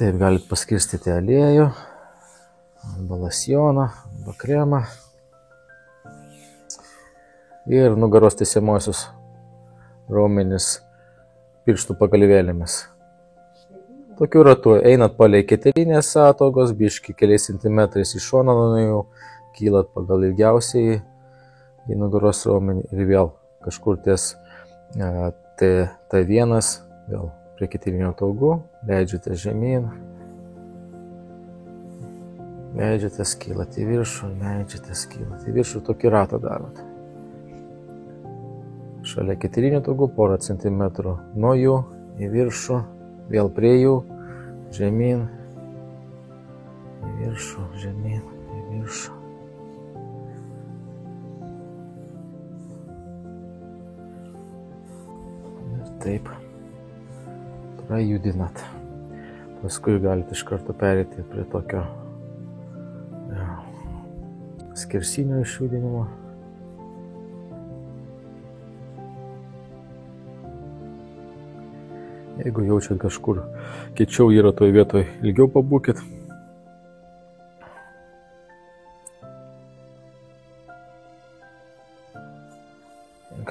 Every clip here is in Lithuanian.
Taip, galit paskirstyti aliejų, arba lasjoną, arba kremą. Ir nugaros tiesiamuosius raumenis pirštų pagalvėlėmis. Tokiu ratu einat palei keterinės ataugos, biški keliais centimetrais į šoną nuo jų, kylat pagal ilgiausiai į nugaros raumenį ir vėl kažkur ties T1, vėl prie keterinių ataugų, leidžiate žemyn, leidžiate skylat į viršų, leidžiate skylat į viršų, tokį ratą darot. Šalia keterinių ataugų, porą centimetrų nuo jų į viršų, vėl prie jų, žemyn, į viršų, žemyn, į viršų. Ir taip prajudinat. Paskui galite iš karto pereiti prie tokio skersinio išjudinimo. Jeigu jaučiat kažkur kiečiau yra toj vietoj, ilgiau pabūkit.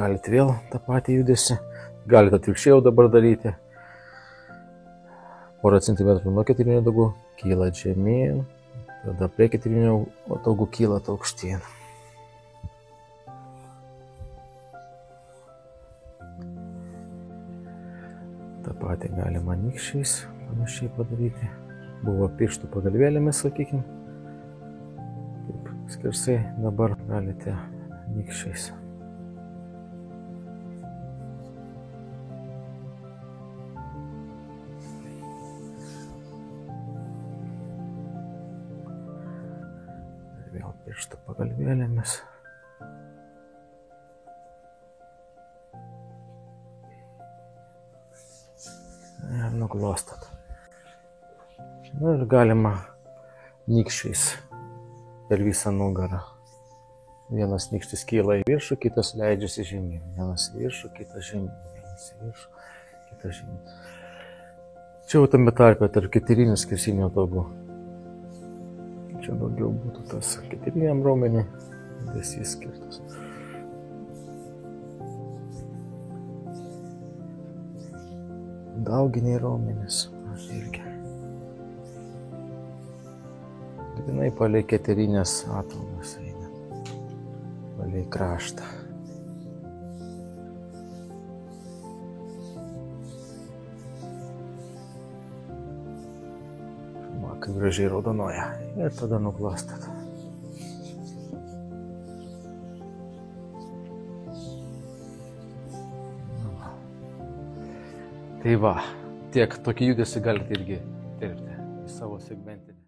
Galite vėl tą patį judesį, galite atvirkščiai jau dabar daryti. Porą centimetrų nuo keterinių ataugų kylat žemyn, tada prie keterinių ataugų kylat aukštyn. Ta patį galima nykščiais panašiai padaryti. Buvo pirštų pagalvėlėmis, sakykim. Taip, skersai, dabar galite nykščiais. Vėl pirštų pagalvėlėmis. Ir nuglostat. Na ir galima nykščiais per visą nugarą. Vienas nykštis kyla į viršų, kitas leidžiasi žemyn. Vienas į viršų, kitas žemyn. Vienas į viršų, kitas žemyn. Čia jau tame tarpe tarp keterinių skersinių ataugų. Čia daugiau būtų tas keteriniam raumeniui judesys skirtas. Dauginiai raumenys, irgi. Grynai palei keterinės ataugas eina, palei kraštą. Va, kaip gražiai raudonuoja. Ir tada nuglostat. Tai va, tiek tokį judesį galite irgi dirbti į savo segmentinį.